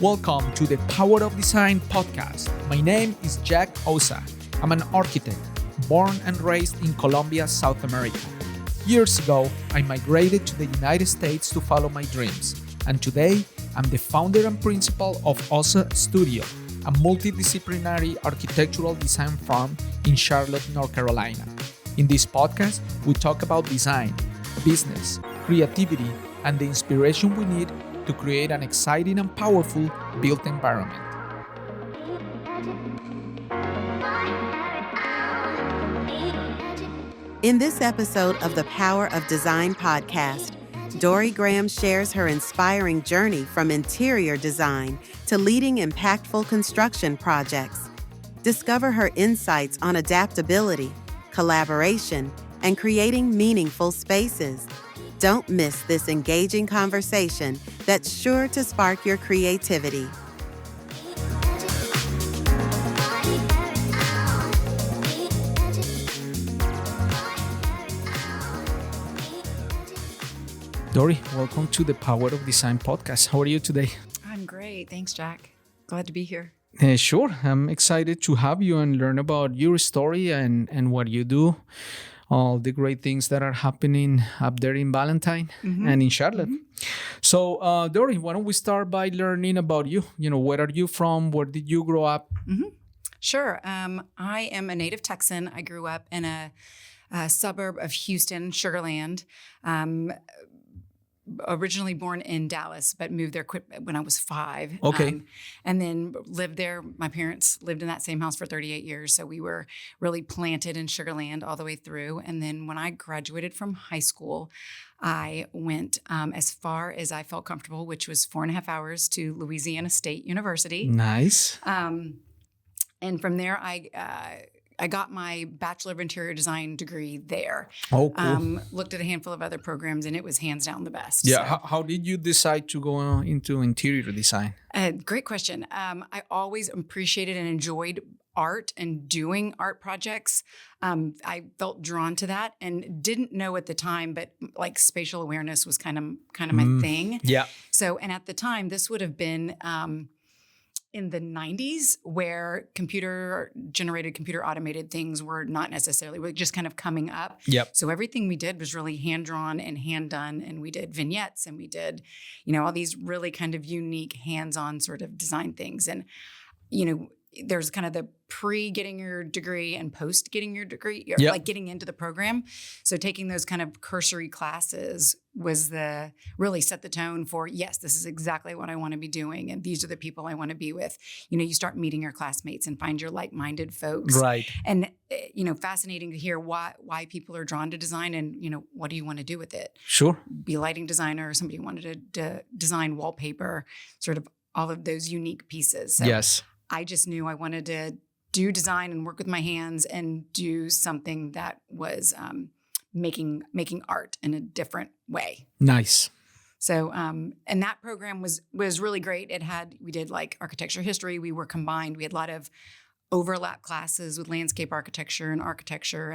Welcome to the Power of Design podcast. My name is Jack Osa. I'm an architect, born and raised in Colombia, South America. Years ago, I migrated to the United States to follow my dreams, and today I'm the founder and principal of Osa Studio, a multidisciplinary architectural design firm in Charlotte, North Carolina. In this podcast, we talk about design, business, creativity, and the inspiration we need to create an exciting and powerful built environment. In this episode of the Power of Design podcast, Dori Graham shares her inspiring journey from interior design to leading impactful construction projects. Discover her insights on adaptability, collaboration, and creating meaningful spaces. Don't miss this engaging conversation that's sure to spark your creativity. Dori, welcome to the Power of Design podcast. How are you today? I'm great. Thanks, Jack. Glad to be here. Sure. I'm excited to have you and learn about your story and what you do, all the great things that are happening up there in Valentine and in Charlotte. So, Dori, why don't we start by learning about you? Where are you from? Where did you grow up? Sure. I am a native Texan. I grew up in a suburb of Houston, Sugar Land. Originally born in Dallas, but moved there when I was 5. Okay. And then lived there. My parents lived in that same house for 38 years. So we were really planted in Sugar Land all the way through. And then when I graduated from high school, I went as far as I felt comfortable, which was 4.5 hours to Louisiana State University. Nice. And from there, I got my Bachelor of Interior Design degree there. Oh, cool. Looked at a handful of other programs, and it was hands down the best. Yeah. So. How did you decide to go into interior design? Great question. I always appreciated and enjoyed art and doing art projects. I felt drawn to that and didn't know at the time, but like spatial awareness was kind of my thing. Yeah. So, and at the time, this would have been in the 90s, where computer automated things were not necessarily, were just kind of coming up. Yep. So everything we did was really hand-drawn and hand-done, and we did vignettes, and we did, all these really kind of unique hands-on sort of design things. And, there's kind of the pre-getting your degree and post-getting your degree, like getting into the program. So taking those kind of cursory classes was really set the tone for, yes, this is exactly what I want to be doing. And these are the people I want to be with. You start meeting your classmates and find your like-minded folks. Right. And, fascinating to hear why people are drawn to design and, what do you want to do with it? Sure. Be a lighting designer, somebody wanted to design wallpaper, sort of all of those unique pieces. So Yes. I just knew I wanted to do design and work with my hands and do something that was making art in a different way. Nice. So, and that program was really great. We did like architecture history. We were combined. We had a lot of overlap classes with landscape architecture and architecture.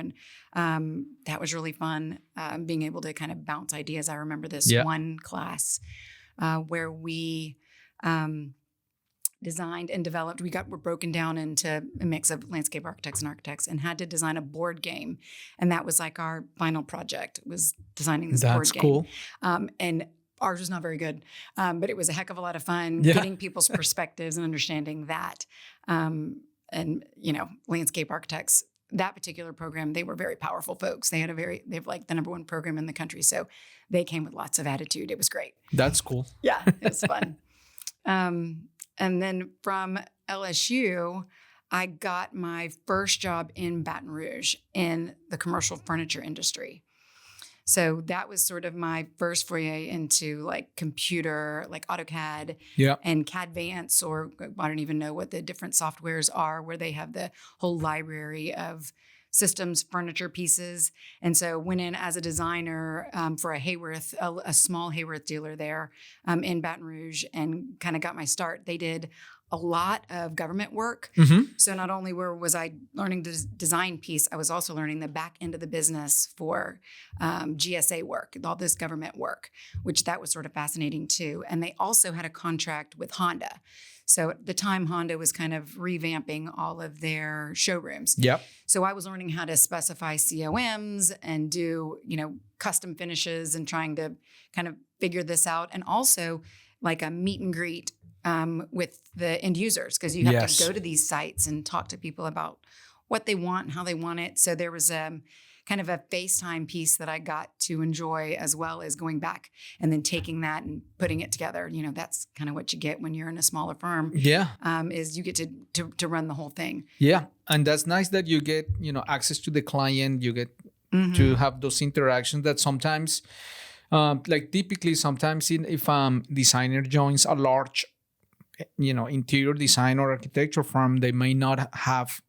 And that was really fun, being able to kind of bounce ideas. I remember this one class where we designed and developed. Were broken down into a mix of landscape architects and had to design a board game. And that was like our final project, was designing this board game. That's cool. And ours was not very good, but it was a heck of a lot of fun getting people's perspectives and understanding that. And, landscape architects, that particular program, they were very powerful folks. They have like the number 1 program in the country. So they came with lots of attitude. It was great. That's cool. Yeah, it was fun. And then from LSU, I got my first job in Baton Rouge in the commercial furniture industry. So that was sort of my first foray into like computer, like AutoCAD and CADvance, or I don't even know what the different softwares are, where they have the whole library of systems, furniture pieces. And so went in as a designer for a small Hayworth dealer there in Baton Rouge, and kind of got my start. They did a lot of government work. So not only was I learning the design piece, I was also learning the back end of the business for GSA work, all this government work, which that was sort of fascinating too. And they also had a contract with Honda. So at the time, Honda was kind of revamping all of their showrooms. Yep. So I was learning how to specify COMs and do, custom finishes and trying to kind of figure this out. And also like a meet and greet with the end users, because you have to go to these sites and talk to people about what they want and how they want it. So there was kind of a FaceTime piece that I got to enjoy, as well as going back and then taking that and putting it together. That's kind of what you get when you're in a smaller firm. Yeah. Is you get to run the whole thing. Yeah. And that's nice that you get, access to the client. You get to have those interactions that sometimes, typically sometimes if designer joins a large, interior design or architecture firm, they may not have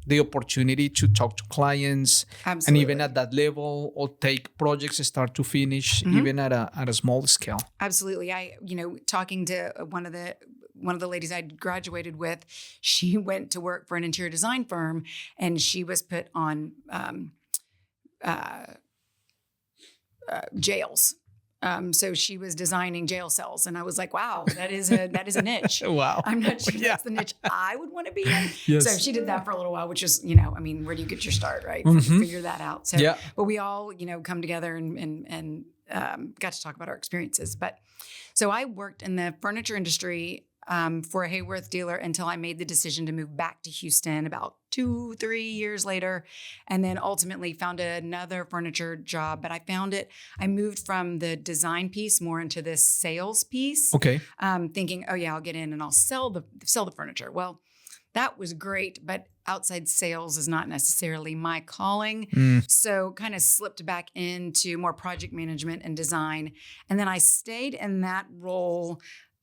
the opportunity to talk to clients. Absolutely. And even at that level, or take projects start to finish, even at a small scale. Absolutely. I, talking to one of the ladies I graduated with, she went to work for an interior design firm, and she was put on jails. So she was designing jail cells, and I was like, wow, that is a niche. Wow. I'm not sure that's the niche I would want to be in. Yes. So she did that for a little while, which is, where do you get your start, right? Figure that out. So, but we all, come together and got to talk about our experiences. But so I worked in the furniture industry for a Hayworth dealer until I made the decision to move back to Houston about 2-3 years later, and then ultimately found another furniture job. But I moved from the design piece more into this sales piece. Okay. Thinking, oh yeah, I'll get in and I'll sell the furniture. Well, that was great, but outside sales is not necessarily my calling. So kind of slipped back into more project management and design. And then I stayed in that role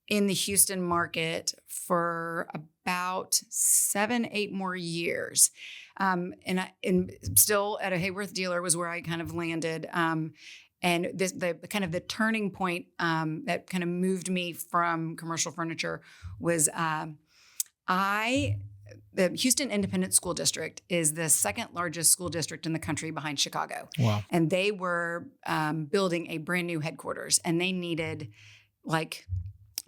in the Houston market for about 7-8 more years. And still at a Hayworth dealer was where I kind of landed. And the turning point that kind of moved me from commercial furniture was the Houston Independent School District is the second largest school district in the country behind Chicago. Wow. And they were building a brand new headquarters, and they needed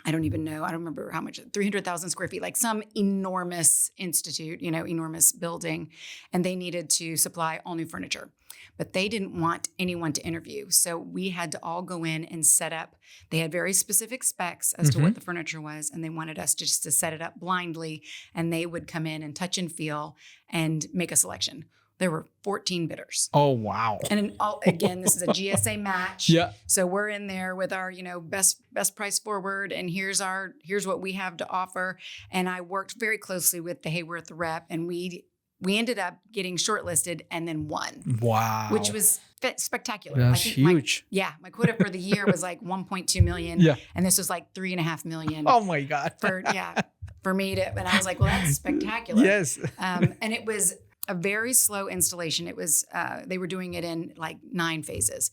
I don't remember how much, 300,000 square feet, like some enormous institute, enormous building. And they needed to supply all new furniture, but they didn't want anyone to interview. So we had to all go in and set up. They had very specific specs as to what the ffurniture was, and they wanted us just to set it up blindly. And they would come in and touch and feel and make a selection. There were 14 bidders. Oh, wow. And again, this is a GSA match. Yeah. So we're in there with our, best price forward, and here's what we have to offer. And I worked very closely with the Hayworth rep, and we ended up getting shortlisted and then won. Wow. Which was spectacular. That's huge. My quota for the year was like 1.2 million. Yeah. And this was like 3.5 million. Oh my God. For me to, and I was like, well, that's spectacular. Yes. And it was a very slow installation. It was, they were doing it in like 9 phases.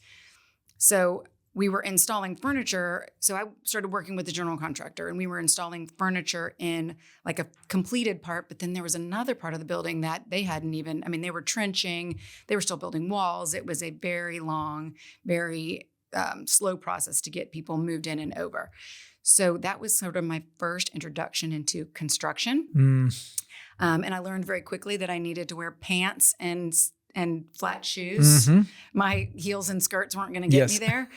So we were installing furniture. So I started working with the general contractor, and we were installing furniture in like a completed part, but then there was another part of the building that they hadn't even, they were trenching, they were still building walls. It was a very long, very slow process to get people moved in and over. So that was sort of my first introduction into construction. And I learned very quickly that I needed to wear pants and flat shoes. My heels and skirts weren't going to get me there.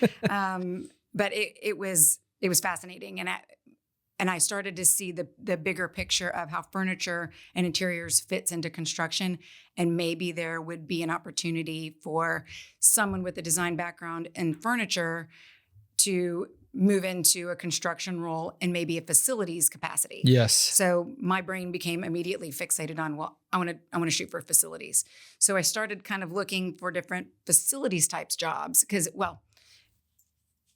But it was fascinating. And I started to see the bigger picture of how furniture and interiors fits into construction. And maybe there would be an opportunity for someone with a design background in furniture to move into a construction role and maybe a facilities capacity. Yes. So my brain became immediately fixated on, well, I want to shoot for facilities. So I started kind of looking for different facilities types jobs because, well,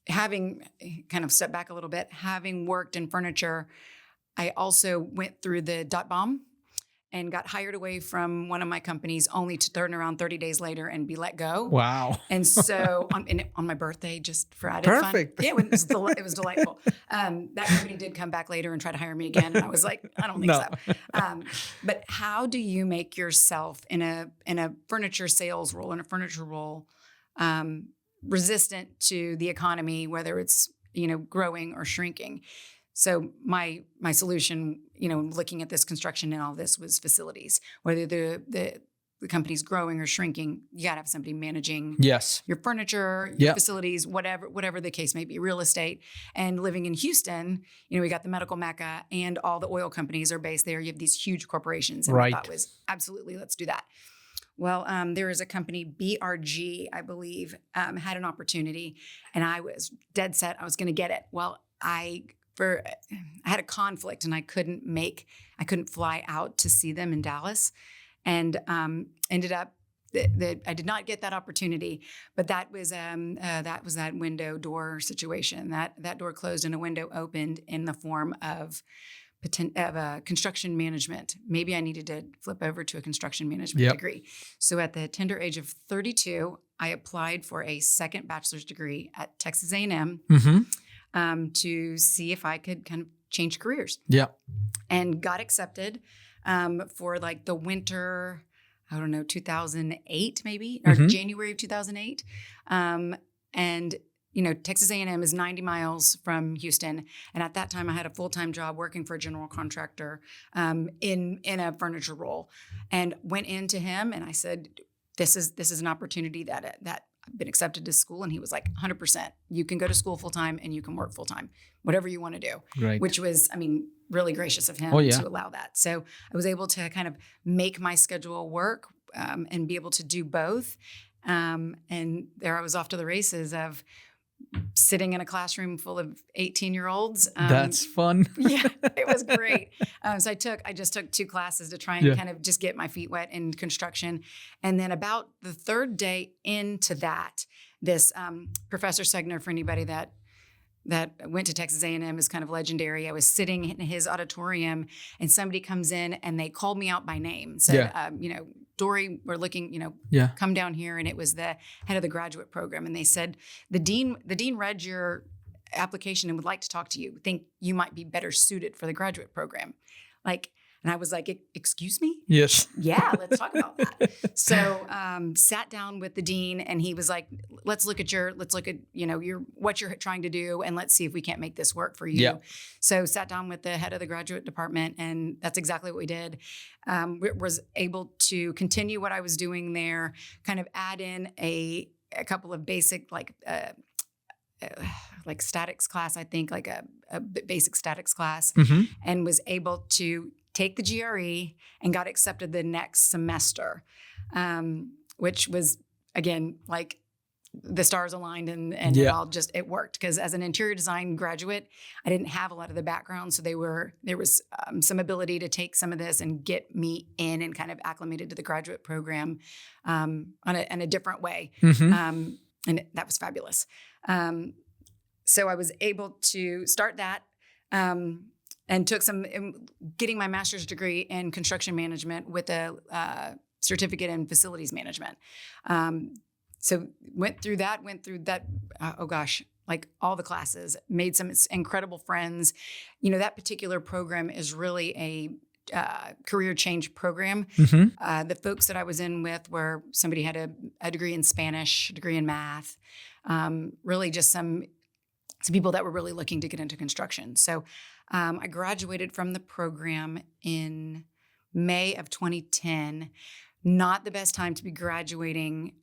having kind of stepped back a little bit, having worked in furniture, I also went through the dot bomb. and got hired away from one of my companies only to turn around 30 days later and be let go. Wow. And so on my birthday, just for added Perfect. fun. Yeah, it was delightful. That company did come back later and try to hire me again. And I was like, I don't think No. so. But how do you make yourself in a furniture sales role, in a furniture role, resistant to the economy, whether it's, growing or shrinking? So my solution, looking at this construction and all this, was facilities. Whether the company's growing or shrinking, you got to have somebody managing Yes. your furniture, your facilities, whatever the case may be, real estate. And living in Houston, we got the medical mecca and all the oil companies are based there. You have these huge corporations. And Right. my thought was, absolutely, let's do that. Well, there is a company, BRG, I believe, had an opportunity, and I was dead set I was going to get it. Well, I had a conflict, and I couldn't fly out to see them in Dallas, and ended up that I did not get that opportunity. But that was that window door situation. That door closed and a window opened in the form of construction management. Maybe I needed to flip over to a construction management degree. So at the tender age of 32, I applied for a second bachelor's degree at Texas A&M to see if I could kind of change careers. Yeah. And got accepted for like the winter, 2008 maybe, or January of 2008. And Texas A&M is 90 miles from Houston. And at that time, I had a full-time job working for a general contractor in a furniture role, and went into him and I said, this is an opportunity that I've been accepted to school. And he was like, 100%, you can go to school full-time and you can work full-time, whatever you want to do. Right. Which was, really gracious of him to allow that. So I was able to kind of make my schedule work and be able to do both. And there I was off to the races of sitting in a classroom full of 18-year-olds. That's fun. Yeah, it was great. So I just took 2 classes to try and kind of just get my feet wet in construction. And then about the third day into that, this Professor Segner, for anybody that went to Texas A&M, is kind of legendary. I was sitting in his auditorium and somebody comes in and they called me out by name. Said, Dori, we're looking, come down here. And it was the head of the graduate program. And they said, the dean read your application and would like to talk to you. Think you might be better suited for the graduate program. And I was like, excuse me? Yes. Yeah, let's talk about that. So sat down with the dean and he was like, let's look at your what you're trying to do and let's see if we can't make this work for you. Yeah. So sat down with the head of the graduate department and that's exactly what we did. Was able to continue what I was doing there, kind of add in a couple of basic like statics class, I think, like a basic statics class, and was able to take the GRE and got accepted the next semester, which was, again, like the stars aligned and it worked. Because as an interior design graduate, I didn't have a lot of the background. So there was some ability to take some of this and get me in and kind of acclimated to the graduate program in a different way. And that was fabulous. So I was able to start that and took getting my master's degree in construction management with a certificate in facilities management. So went through that, like all the classes, made some incredible friends. That particular program is really a career change program. The folks that I was in with were somebody had a degree in Spanish, a degree in math, really just some people that were really looking to get into construction. So I graduated from the program in May of 2010. Not the best time to be graduating,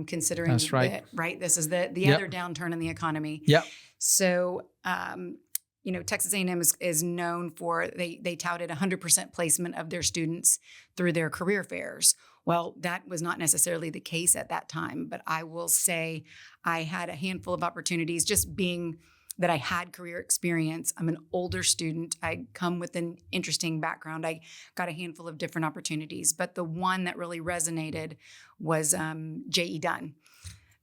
considering that's right. This is the other downturn in the economy. Yep. So, Texas A&M is known for, they touted 100% placement of their students through their career fairs. Well, that was not necessarily the case at that time, but I will say I had a handful of opportunities, just being that I had career experience. I'm an older student. I come with an interesting background. I got a handful of different opportunities, but the one that really resonated was J.E. Dunn.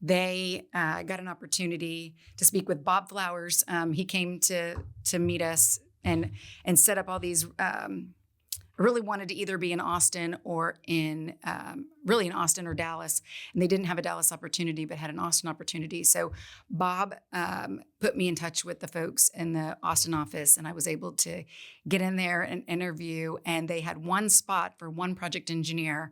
They got an opportunity to speak with Bob Flowers. He came to meet us and set up all these really wanted to either be in Austin or really in Austin or Dallas. And they didn't have a Dallas opportunity, but had an Austin opportunity. So Bob put me in touch with the folks in the Austin office, and I was able to get in there and interview. And they had one spot for one project engineer.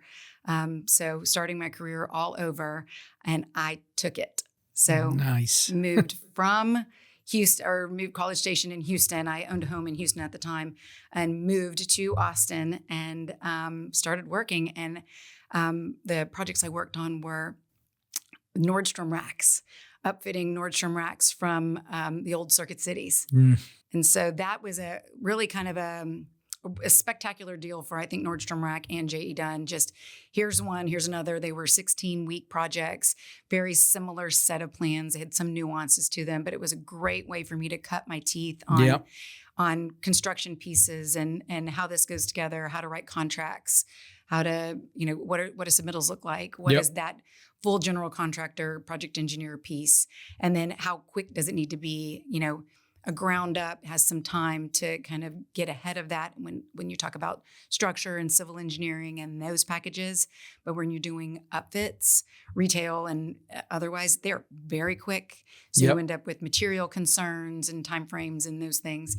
So starting my career all over, and I took it. So nice. moved from Houston, or moved College Station in Houston. I owned a home in Houston at the time, and moved to Austin and started working. And the projects I worked on were Nordstrom racks, upfitting Nordstrom racks from the old Circuit Cities. And so that was a really kind of a spectacular deal for, I think, Nordstrom Rack and J.E. Dunn. Just here's one, here's another. They were 16-week projects, very similar set of plans. They had some nuances to them, but it was a great way for me to cut my teeth on construction pieces and how this goes together, how to write contracts, how to, what do submittals look like? What is that full general contractor project engineer piece? And then how quick does it need to be? A ground up has some time to kind of get ahead of that when you talk about structure and civil engineering and those packages. But when you're doing upfits, retail and otherwise, they're very quick. So you end up with material concerns and timeframes and those things.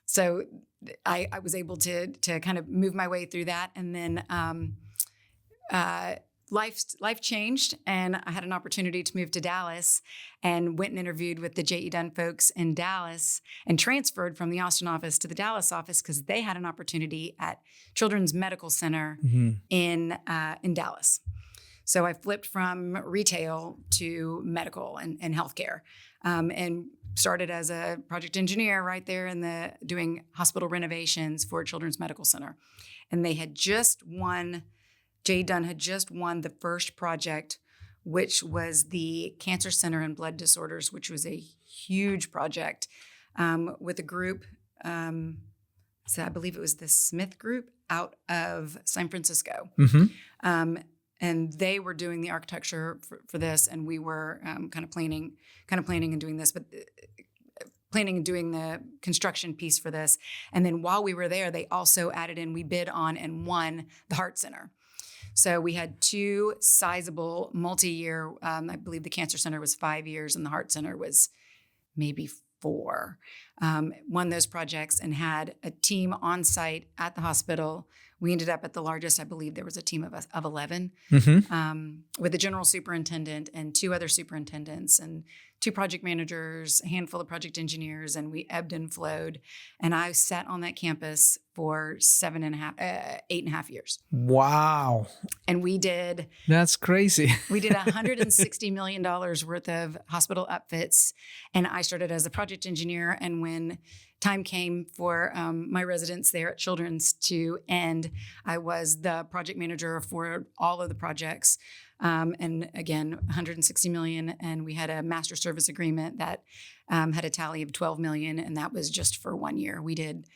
So I was able to kind of move my way through that. And then life changed, and I had an opportunity to move to Dallas, and went and interviewed with the J.E. Dunn folks in Dallas, and transferred from the Austin office to the Dallas office because they had an opportunity at Children's Medical Center in Dallas. So I flipped from retail to medical and healthcare, and started as a project engineer right there doing hospital renovations for Children's Medical Center. And they had just won. J. Dunn had just won the first project, which was the Cancer Center and Blood Disorders, which was a huge project with a group. So I believe it was the Smith Group out of San Francisco. And they were doing the architecture for this, and we were kind of planning and doing this, but planning and doing the construction piece for this. And then while we were there, they also added in, we bid on and won the Heart Center. So we had two sizable multi-year, I believe the Cancer Center was 5 years and the Heart Center was maybe 4. Won those projects and had a team on site at the hospital. We ended up at the largest, I believe there was a team of 11 with a general superintendent and 2 other superintendents and 2 project managers, a handful of project engineers, and we ebbed and flowed. And I sat on that campus for 8.5 years. Wow. And we did... That's crazy. We did $160 million worth of hospital upfits. And I started as a project engineer. And when time came for my residence there at Children's to end, I was the project manager for all of the projects. And again, $160 million. And we had a master service agreement that had a tally of $12 million. And that was just for 1 year. We did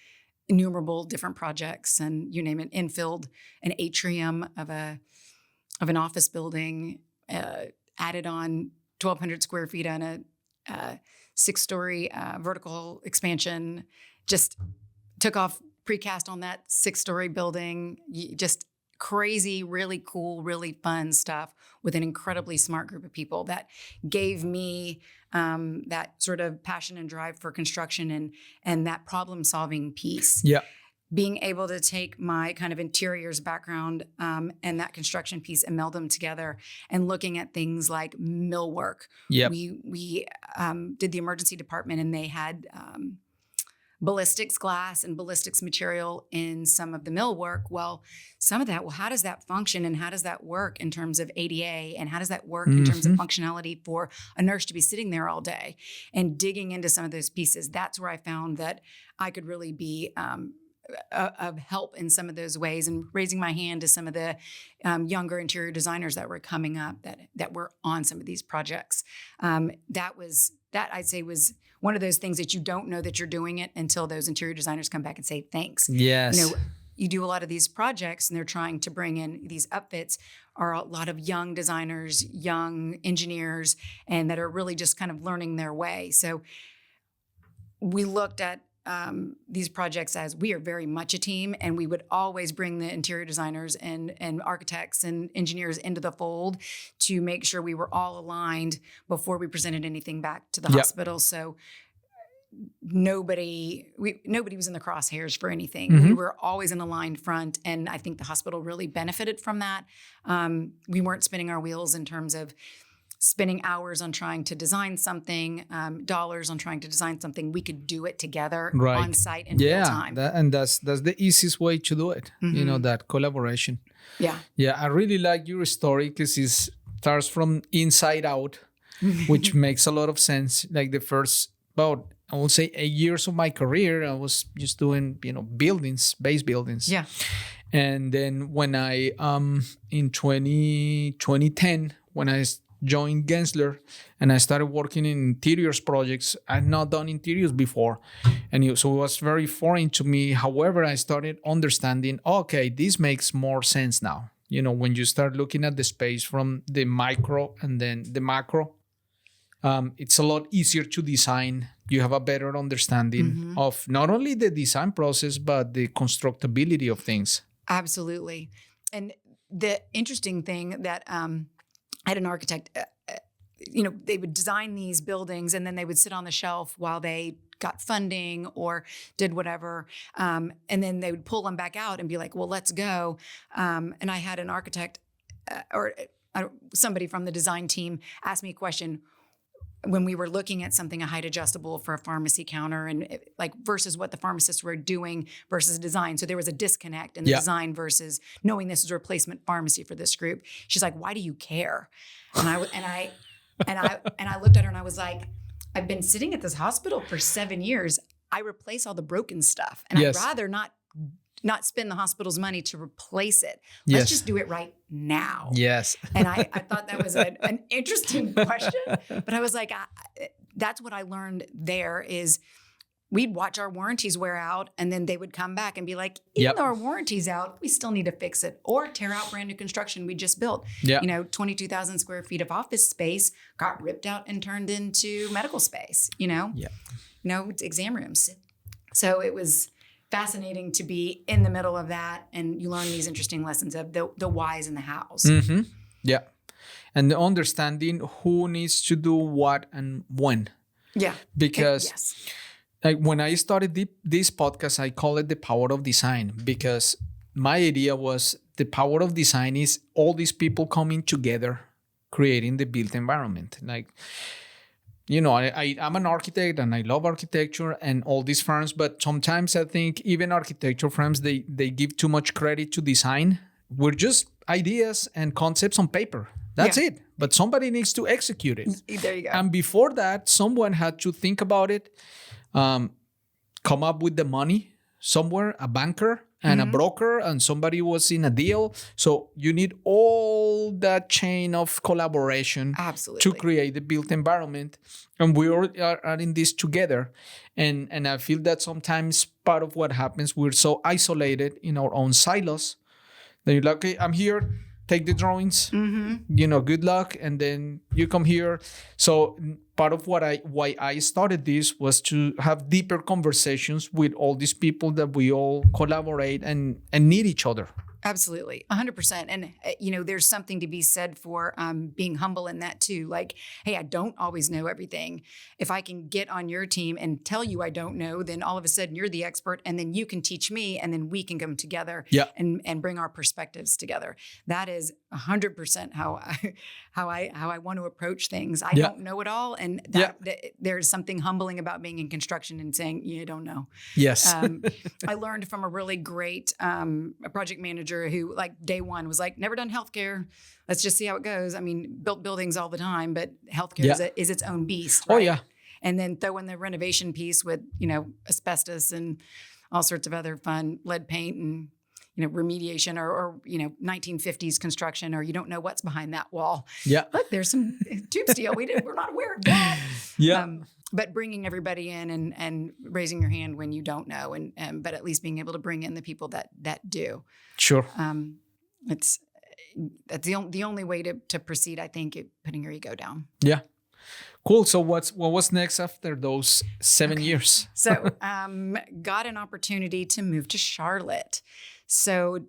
innumerable different projects, and you name it, infilled an atrium of an office building, added on 1,200 square feet on a 6-story vertical expansion, just took off precast on that 6-story building, just crazy, really cool, really fun stuff with an incredibly smart group of people that gave me that sort of passion and drive for construction and that problem solving piece. Yeah. Being able to take my kind of interiors background and that construction piece and meld them together, and looking at things like millwork. Yep. We did the emergency department, and they had ballistics glass and ballistics material in some of the millwork. Well, some of that, how does that function, and how does that work in terms of ADA, and how does that work in terms of functionality for a nurse to be sitting there all day? And digging into some of those pieces, that's where I found that I could really be of help in some of those ways, and raising my hand to some of the younger interior designers that were coming up that were on some of these projects. That I'd say was one of those things that you don't know that you're doing it until those interior designers come back and say, thanks. Yes. You do a lot of these projects and they're trying to bring in these upfits, are a lot of young designers, young engineers, and that are really just kind of learning their way. So we looked at these projects as we are very much a team, and we would always bring the interior designers and architects and engineers into the fold to make sure we were all aligned before we presented anything back to the hospital. So nobody was in the crosshairs for anything. We were always an aligned front, and I think the hospital really benefited from that. We weren't spinning our wheels in terms of spending hours on trying to design something, dollars on trying to design something. We could do it together on site in real time. That's the easiest way to do it. That collaboration. Yeah, I really like your story because it starts from inside out, which makes a lot of sense. Like the first about, I would say, 8 years of my career, I was just doing, base buildings. Yeah. And then when I, in 2010, when I joined Gensler and I started working in interiors projects, I had not done interiors before. And so it was very foreign to me. However, I started understanding, okay, this makes more sense now. When you start looking at the space from the micro and then the macro, it's a lot easier to design. You have a better understanding of not only the design process, but the constructability of things. Absolutely. And the interesting thing that I had an architect, they would design these buildings and then they would sit on the shelf while they got funding or did whatever. And then they would pull them back out and be like, well, let's go. And I had an architect or somebody from the design team ask me a question when we were looking at something, a height adjustable for a pharmacy counter and versus what the pharmacists were doing versus design. So there was a disconnect in the design versus knowing this is a replacement pharmacy for this group. She's like, why do you care? And I looked at her and I was like, I've been sitting at this hospital for 7 years. I replace all the broken stuff and I'd rather not spend the hospital's money to replace it. Let's just do it right now. Yes. And I thought that was an interesting question, but I was like, that's what I learned there is we'd watch our warranties wear out and then they would come back and be like, even though our warranty's out, we still need to fix it or tear out brand new construction we just built. 22,000 square feet of office space got ripped out and turned into medical space, exam rooms. So it was fascinating to be in the middle of that, and you learn these interesting lessons of the whys and the hows. Yeah, and the understanding who needs to do what and when. Yeah, because like when I started this podcast, I call it the power of design because my idea was the power of design is all these people coming together, creating the built environment. Like, I'm an architect and I love architecture and all these firms, but sometimes I think even architecture firms, they give too much credit to design. We're just ideas and concepts on paper. That's it. But somebody needs to execute it. There you go. And before that, someone had to think about it, come up with the money somewhere, a banker and a broker, and somebody was in a deal. So you need all that chain of collaboration to create the built environment. And we all are in this together. And I feel that sometimes part of what happens, we're so isolated in our own silos that you're like, okay, I'm here, take the drawings, good luck. And then you come here. So part of why I started this was to have deeper conversations with all these people that we all collaborate and need each other. Absolutely. 100%. And, there's something to be said for being humble in that too. Like, hey, I don't always know everything. If I can get on your team and tell you I don't know, then all of a sudden you're the expert and then you can teach me and then we can come together and bring our perspectives together. That is 100% how I want to approach things. I don't know it all. And there's something humbling about being in construction and saying, you don't know. Yes. I learned from a really great project manager who day one was like, never done healthcare. Let's just see how it goes. I mean, built buildings all the time, but healthcare is its own beast. Right? Oh yeah. And then throw in the renovation piece with, asbestos and all sorts of other fun lead paint and, remediation or 1950s construction, or you don't know what's behind that wall. Yeah. Look, there's some tube steel. We're not aware of that. Yeah. But bringing everybody in and raising your hand when you don't know, but at least being able to bring in the people that do. Sure. That's the only way to proceed. I think putting your ego down. Yeah. Cool. So what was next after those 7 years? So got an opportunity to move to Charlotte. So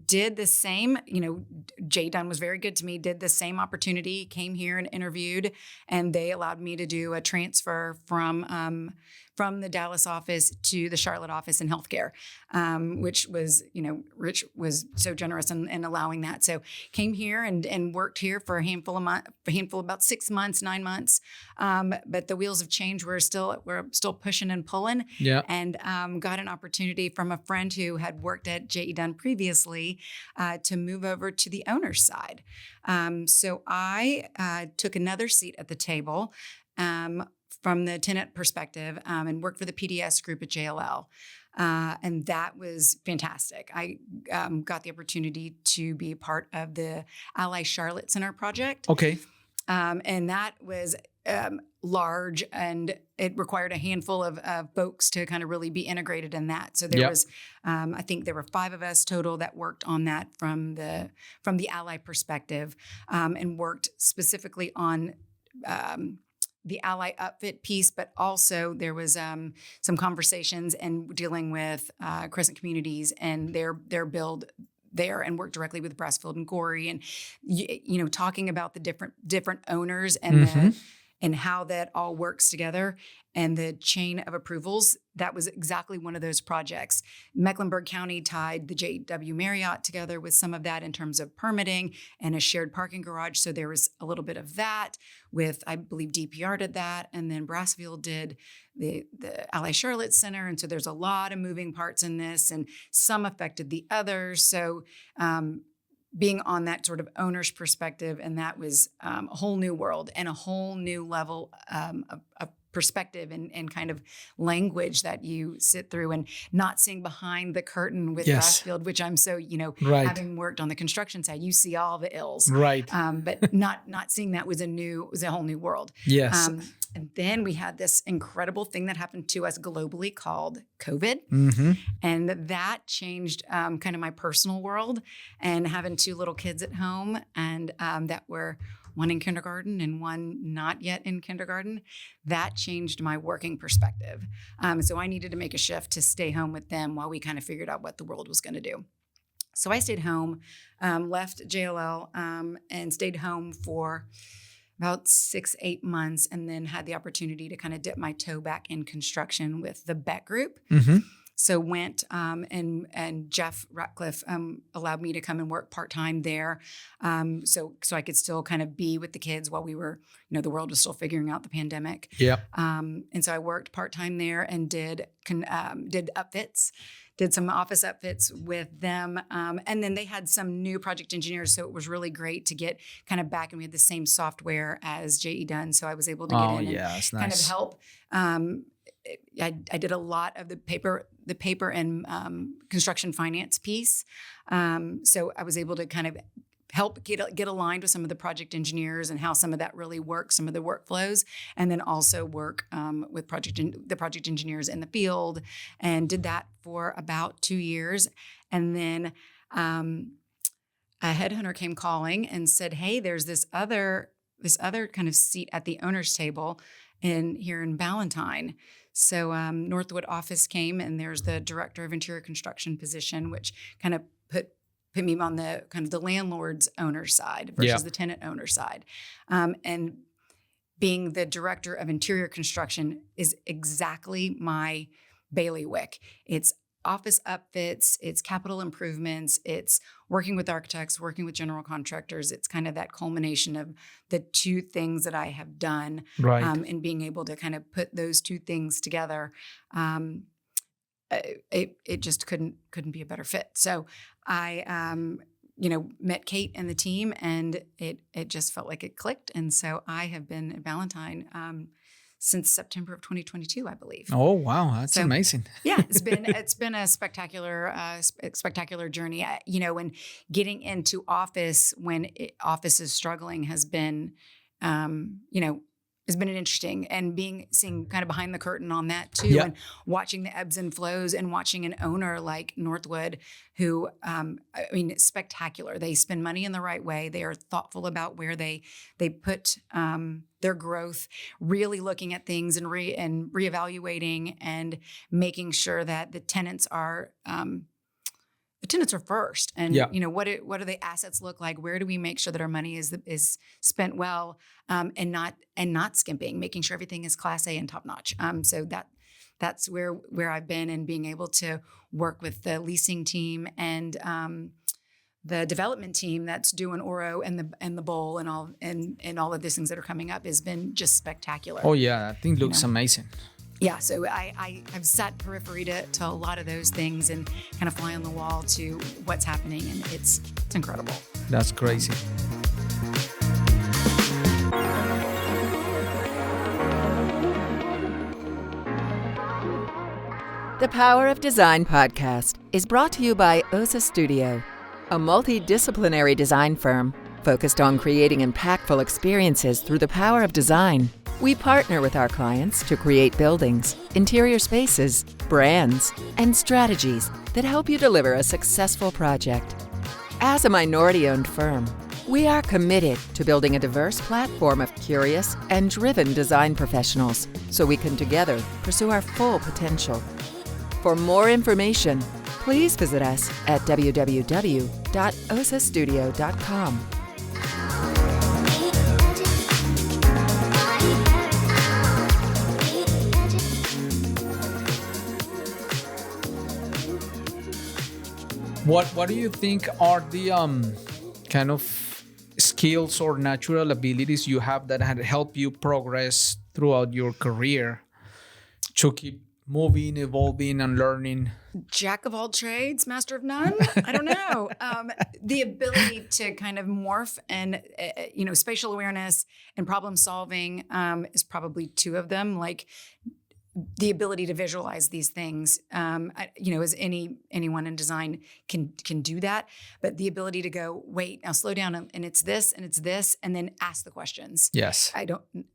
did the same, J. Dunn was very good to me, did the same opportunity, came here and interviewed, and they allowed me to do a transfer from the Dallas office to the Charlotte office in healthcare, which was, Rich was so generous in allowing that. So came here and worked here for a handful, about 6 months, 9 months. But the wheels of change we're still pushing and pulling. Yeah. And got an opportunity from a friend who had worked at J.E. Dunn previously to move over to the owner's side. So I took another seat at the table from the tenant perspective and worked for the PDS group at JLL. And that was fantastic. I got the opportunity to be part of the Ally Charlotte Center project. Okay. And that was large, and it required a handful of folks to kind of really be integrated in that. So there was, I think there were 5 of us total that worked on that from the Ally perspective, and worked specifically on the Ally upfit piece, but also there was some conversations and dealing with Crescent Communities and their build there, and worked directly with Brassfield and Gorey, and talking about the different owners and and how that all works together and the chain of approvals. That was exactly one of those projects. Mecklenburg County tied the JW Marriott together with some of that in terms of permitting and a shared parking garage. So there was a little bit of that with, I believe DPR did that. And then Brassfield did the Ally Charlotte Center. And so there's a lot of moving parts in this, and some affected the others. So, being on that sort of owner's perspective, and that was a whole new world and a whole new level of perspective and kind of language that you sit through, and not seeing behind the curtain with Brassfield, which I'm so, having worked on the construction side, you see all the ills. Right. But not seeing that was a whole new world. Yes. And then we had this incredible thing that happened to us globally called COVID. And that changed kind of my personal world, and having 2 little kids at home, and that were one in kindergarten and one not yet in kindergarten. That changed my working perspective. So I needed to make a shift to stay home with them while we kind of figured out what the world was going to do. So I stayed home, left JLL, and stayed home for about 6-8 months, and then had the opportunity to kind of dip my toe back in construction with the Beck Group. So went, and Jeff Ratcliffe allowed me to come and work part-time there. So I could still kind of be with the kids while we were, the world was still figuring out the pandemic. Yeah. And so I worked part-time there and did upfits, did some office upfits with them. And then they had some new project engineers. So it was really great to get kind of back, and we had the same software as J.E. Dunn. So I was able to get in and kind of help. I did a lot of the paper and construction finance piece. So I was able to kind of help get aligned with some of the project engineers and how some of that really works, some of the workflows, and then also work with the project engineers in the field, and did that for about 2 years. And then a headhunter came calling and said, "Hey, there's this other kind of seat at the owner's table here in Ballantyne." So Northwood Office came, and there's the director of interior construction position, which kind of put me on the kind of the landlord's owner side versus the tenant owner side. And being the director of interior construction is exactly my bailiwick. It's office upfits, it's capital improvements, it's working with architects, working with general contractors. It's kind of that culmination of the 2 things that I have done, right. And being able to kind of put those 2 things together. It just couldn't be a better fit. So I, met Kate and the team, and it just felt like it clicked. And so I have been at Ballantyne since September of 2022, I believe. Oh, wow. That's amazing. Yeah, it's been a spectacular journey. And getting into office when office is struggling has been, has been interesting, and seeing kind of behind the curtain on that too, Yeah. and watching the ebbs and flows, and watching an owner like Northwood, who, it's spectacular. They spend money in the right way. They are thoughtful about where they put their growth, really looking at things and reevaluating and making sure that the tenants are first. And Yeah. what do the assets look like? Where do we make sure that our money is spent well, and not skimping, making sure everything is Class A and top notch. So that's where I've been, and being able to work with the leasing team and the development team that's doing Oro and the Bowl and all of these things that are coming up has been just spectacular. Oh yeah, that thing looks amazing. Yeah, so I've sat periphery to a lot of those things and kind of fly on the wall to what's happening, and it's incredible. That's crazy. The Power of Design podcast is brought to you by OSA Studio, a multidisciplinary design firm focused on creating impactful experiences through the power of design. We partner with our clients to create buildings, interior spaces, brands, and strategies that help you deliver a successful project. As a minority-owned firm, we are committed to building a diverse platform of curious and driven design professionals so we can together pursue our full potential. For more information, please visit us at www.osastudio.com. What do you think are the kind of skills or natural abilities you have that had helped you progress throughout your career to keep moving, evolving, and learning? Jack of all trades, master of none. I don't know. The ability to kind of morph and, spatial awareness and problem solving is probably two of them. Like the ability to visualize these things, as anyone in design can do that. But the ability to go, wait, now slow down, and it's this, and then ask the questions. Yes.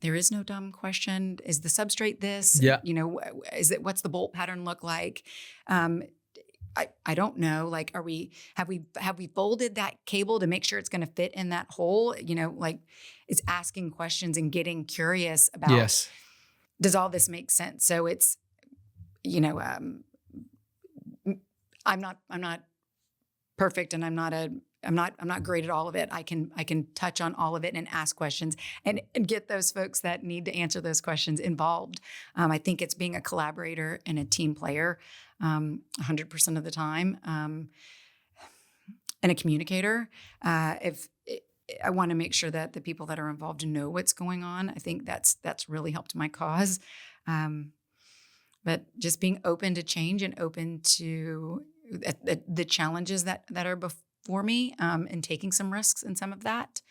There is no dumb question. Is the substrate this? Yeah. What's the bolt pattern look like? I don't know. Like, have we folded that cable to make sure it's going to fit in that hole? It's asking questions and getting curious about. Yes. Does all this make sense? So it's, I'm not perfect, and I'm not great at all of it. I can touch on all of it and ask questions and get those folks that need to answer those questions involved. I think it's being a collaborator and a team player 100% of the time, and a communicator. I want to make sure that the people that are involved know what's going on. I think that's really helped my cause. But just being open to change and open to the challenges that are before me, and taking some risks in some of that.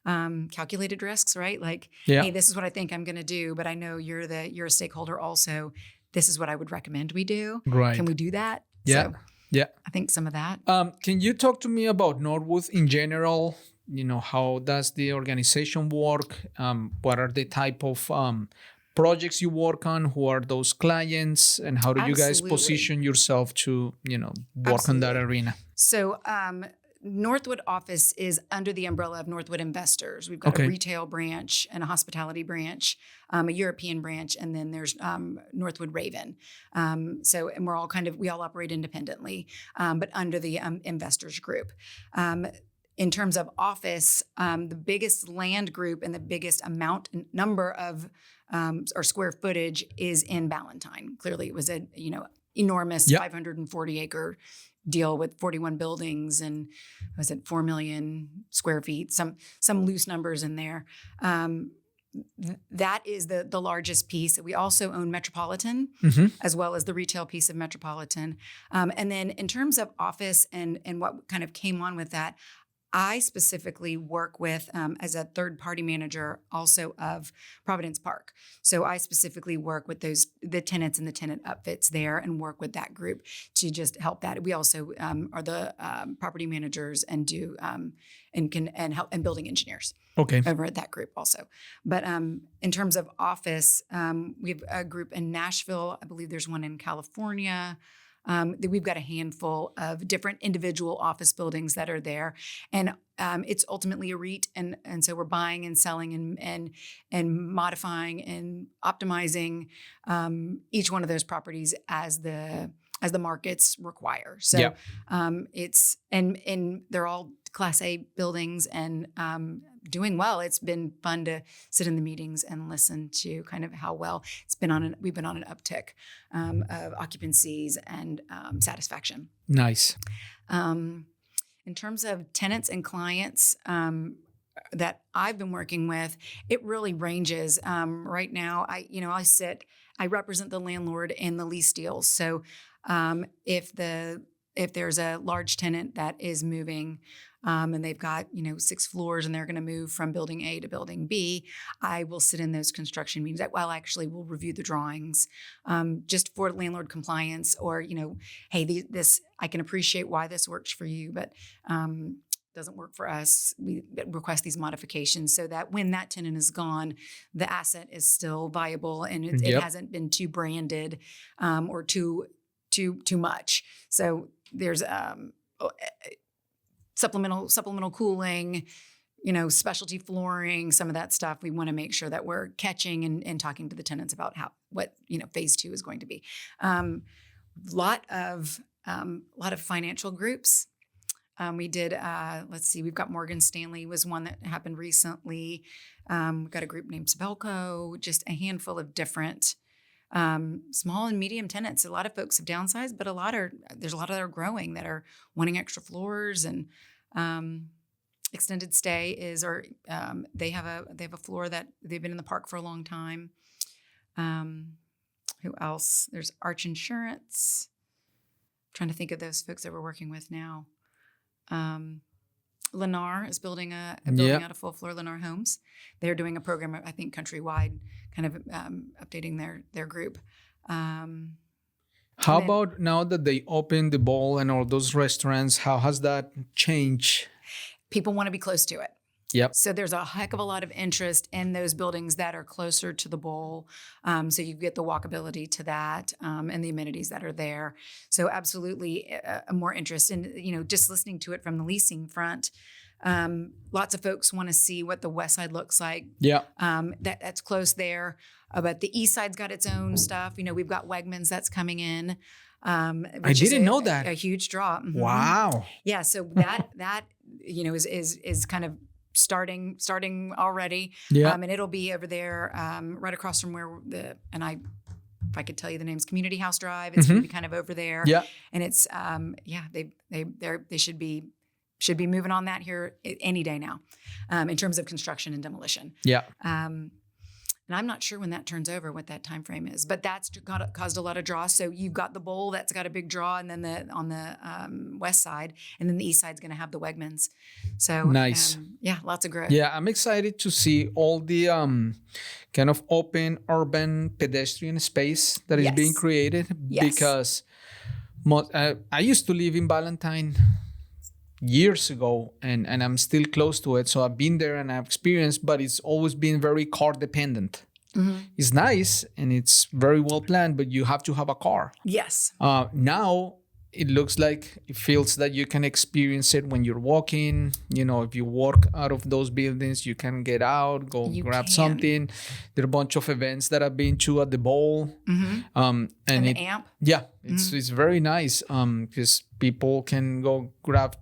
Calculated risks, right? Like, hey, this is what I think I'm going to do, but I know you're a stakeholder also. This is what I would recommend we do. Right. Can we do that? Yeah. So yeah. I think some of that. Can you talk to me about Northwood in general? How does the organization work? What are the type of projects you work on? Who are those clients? And how do you guys position yourself to, work on that arena? So Northwood Office is under the umbrella of Northwood Investors. We've got a retail branch and a hospitality branch, a European branch, and then there's Northwood Raven. And we're all we all operate independently, but under the Investors Group. In terms of office, the biggest land group and the biggest number of or square footage is in Ballantyne. Clearly, it was a enormous 540 acre deal with 41 buildings and was it 4 million square feet? Some loose numbers in there. That is the largest piece. We also own Metropolitan, as well as the retail piece of Metropolitan. And then in terms of office and what kind of came on with that, I specifically work with, as a third-party manager, also of Providence Park. So I specifically work with the tenants and the tenant upfits there, and work with that group to just help that. We also are the property managers and do and help and building engineers. Okay. over at that group also. But in terms of office, we have a group in Nashville. I believe there's one in California. We've got a handful of different individual office buildings that are there, and it's ultimately a REIT, and so we're buying and selling and modifying and optimizing each one of those properties as the markets require. So it's and they're all Class A buildings and doing well. It's been fun to sit in the meetings and listen to kind of how well we've been on an uptick of occupancies and satisfaction. Nice. In terms of tenants and clients that I've been working with, it really ranges. Right now, I represent the landlord in the lease deals. So if there's a large tenant that is moving and they've got 6 floors and they're going to move from building A to building B, I will sit in those construction meetings. Actually, we'll review the drawings just for landlord compliance, or hey, this I can appreciate why this works for you, but doesn't work for us. We request these modifications so that when that tenant is gone, the asset is still viable and it hasn't been too branded or too much. So there's supplemental cooling, specialty flooring, some of that stuff. We want to make sure that we're catching and talking to the tenants about what phase 2 is going to be. Lot of financial groups. We did, we've got Morgan Stanley was one that happened recently. We've got a group named Sabelco, just a handful of different small and medium tenants. A lot of folks have downsized, but there's a lot that are growing that are wanting extra floors, and extended stay they have a floor that they've been in the park for a long time. Who else? There's Arch Insurance. I'm trying to think of those folks that we're working with now. Lennar is building out a full floor, Lennar Homes. They're doing a program, I think, countrywide, kind of updating their group. How about now that they opened the bowl and all those restaurants, how has that changed? People want to be close to it. Yep. So there's a heck of a lot of interest in those buildings that are closer to the bowl. So you get the walkability to that and the amenities that are there. So absolutely more interest in, just listening to it from the leasing front. Lots of folks want to see what the west side looks like. Yeah. That's close there. But the east side's got its own stuff. We've got Wegmans that's coming in. I didn't know that. A huge draw. Mm-hmm. Wow. Yeah. So that is kind of starting already. Yeah. And it'll be over there right across from where if I could tell you the names, Community House Drive, it's going to be kind of over there. Yeah. And it's they should be moving on that here any day now in terms of construction and demolition. Yeah. And I'm not sure when that turns over, what that time frame is, but that's caused a lot of draw. So you've got the bowl that's got a big draw, and then on the west side, and then the east side's going to have the Wegmans. So nice. Lots of growth. Yeah, I'm excited to see all the kind of open urban pedestrian space that is being created. Yes. Because I used to live in Valentine years ago, and I'm still close to it. So I've been there and I've experienced, but it's always been very car dependent. Mm-hmm. It's nice and it's very well planned, but you have to have a car. Yes. Now it looks like it feels that you can experience it when you're walking. If you walk out of those buildings, you can get out, grab something. There are a bunch of events that I've been to at the bowl. Mm-hmm. And the AMP. Yeah, it's very nice because people can go grab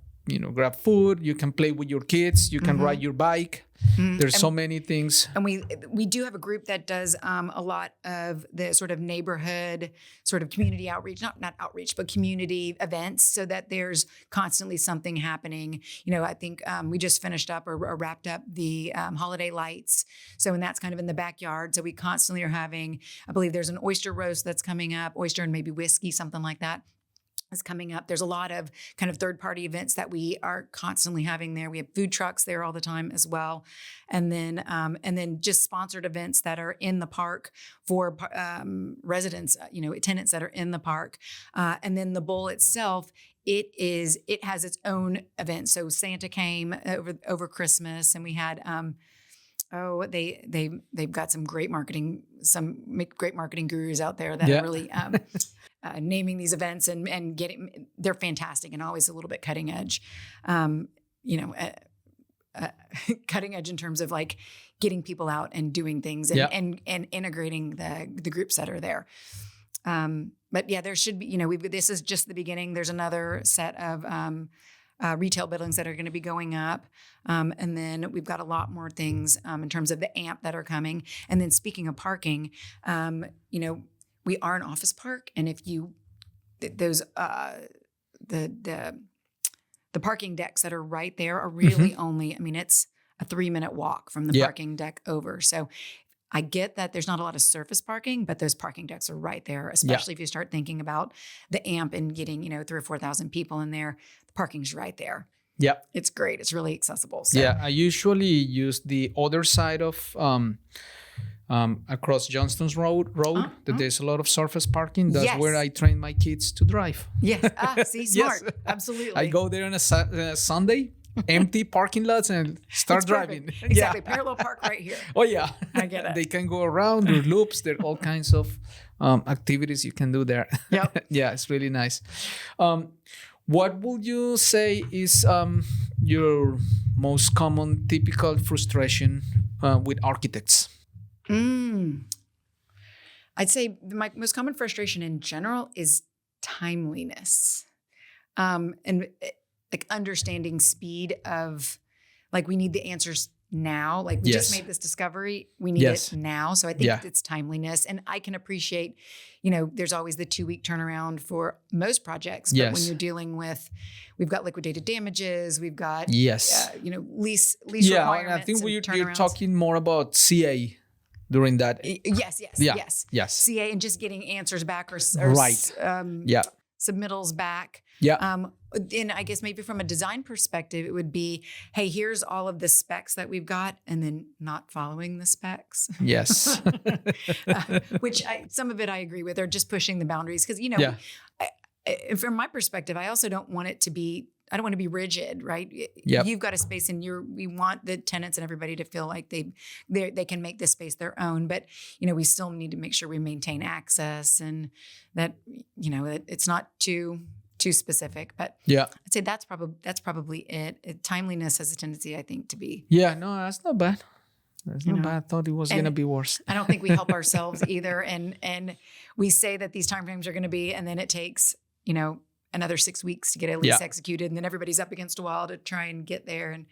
food. You can play with your kids. You can ride your bike. There's so many things. And we do have a group that does a lot of the sort of neighborhood, sort of community outreach, not outreach, but community events, so that there's constantly something happening. I think we just finished up or wrapped up the holiday lights. So, and that's kind of in the backyard. So we constantly are having, I believe there's an oyster roast that's coming up, oyster and maybe whiskey, something like that is coming up. There's a lot of kind of third-party events that we are constantly having there. We have food trucks there all the time as well. And then just sponsored events that are in the park for residents, tenants that are in the park. And then the bowl itself it has its own event. So Santa came over Christmas, and we had they've got some great marketing gurus out there that are really naming these events and they're fantastic and always a little bit cutting edge. Cutting edge in terms of like getting people out and doing things and integrating the groups that are there. But yeah, there should be, this is just the beginning. There's another set of retail buildings that are going to be going up. And then we've got a lot more things in terms of the AMP that are coming. And then speaking of parking, we are an office park. And if those, the parking decks that are right there are really only, it's a 3-minute walk from the parking deck over. So I get that there's not a lot of surface parking, but those parking decks are right there, especially if you start thinking about the AMP and getting, 3,000 or 4,000 people in there. The parking's right there. Yeah. It's great. It's really accessible. So. Yeah. I usually use the other side of across Johnston's Road, that there's a lot of surface parking. That's where I train my kids to drive. Yes. See, smart. Yes. Absolutely. I go there on a Sunday, empty parking lots, and start driving. Exactly. Parallel park right here. Oh, yeah. I get it. They can go around, there are loops, there are all kinds of activities you can do there. Yep. Yeah, it's really nice. What would you say is your most common typical frustration with architects? I'd say my most common frustration in general is timeliness, and like understanding speed of, like, we need the answers now. Like, we just made this discovery, we need it now. So I think it's timeliness, and I can appreciate, there's always the 2-week turnaround for most projects. But when you're dealing with, we've got liquidated damages, we've got lease requirements. Yeah, and I think you're talking more about CA. During that, yes. CA and just getting answers back or submittals back. Yeah. And I guess maybe from a design perspective, it would be, hey, here's all of the specs that we've got, and then not following the specs. Yes. Which some of it I agree with, or just pushing the boundaries, because from my perspective, I also don't want it to be. I don't want to be rigid, right? Yep. You've got a space, and we want the tenants and everybody to feel like they can make this space their own. But, we still need to make sure we maintain access, and that, that it's not too specific. But I'd say that's probably it. Timeliness has a tendency, I think, to be. Yeah, no, that's not bad. That's not bad. I thought it was going to be worse. I don't think we help ourselves either. And we say that these timeframes are going to be, and then it takes, another 6 weeks to get a lease executed, and then everybody's up against a wall to try and get there. And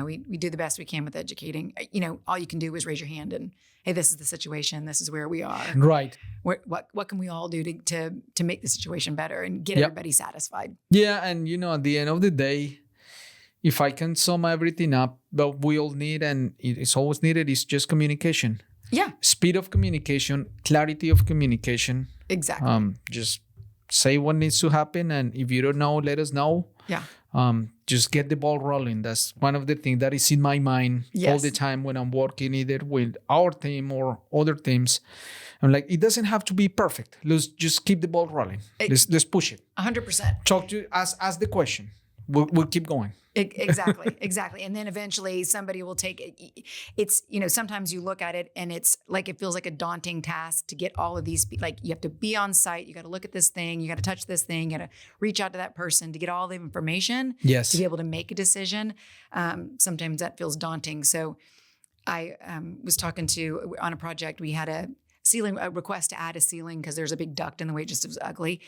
we do the best we can with educating. All you can do is raise your hand and, hey, this is the situation. This is where we are. Right. What can we all do to make the situation better and get everybody satisfied? Yeah, and at the end of the day, if I can sum everything up, what we all need, and it's always needed, is just communication. Yeah. Speed of communication, clarity of communication. Exactly. Just say what needs to happen, and if you don't know, let us know. Yeah. Just get the ball rolling. That's one of the things that is in my mind all the time when I'm working either with our team or other teams. I'm like, it doesn't have to be perfect. Let's just keep the ball rolling. Let's push it. 100%. Ask the question. We'll keep going. Exactly. And then eventually somebody will take it. It's, sometimes you look at it and it's like, it feels like a daunting task to get all of these, like, you have to be on site. You got to look at this thing. You got to touch this thing. You got to reach out to that person to get all the information to be able to make a decision. Sometimes that feels daunting. So I was talking on a project, we had a request to add a ceiling because there's a big duct in the way. It just was ugly.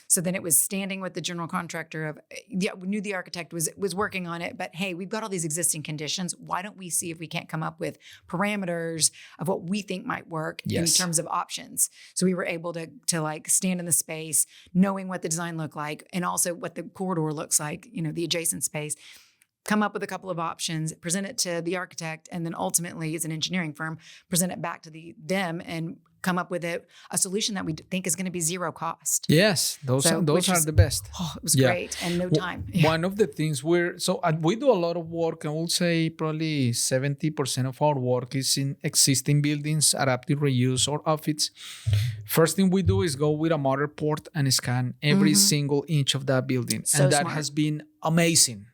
So then it was standing with the general contractor we knew the architect was working on it, but hey, we've got all these existing conditions. Why don't we see if we can't come up with parameters of what we think might work in terms of options? So we were able to like stand in the space, knowing what the design looked like, and also what the corridor looks like, the adjacent space. come up with a couple of options, present it to the architect, and then ultimately, as an engineering firm, present it back to them and come up with a solution that we think is going to be zero cost. Yes, those are the best. Oh, it was great, and no time. One of the things we do a lot of work, I will say probably 70% of our work is in existing buildings, adaptive reuse or office. First thing we do is go with a Matterport and scan every single inch of that building. So and that smart. has been amazing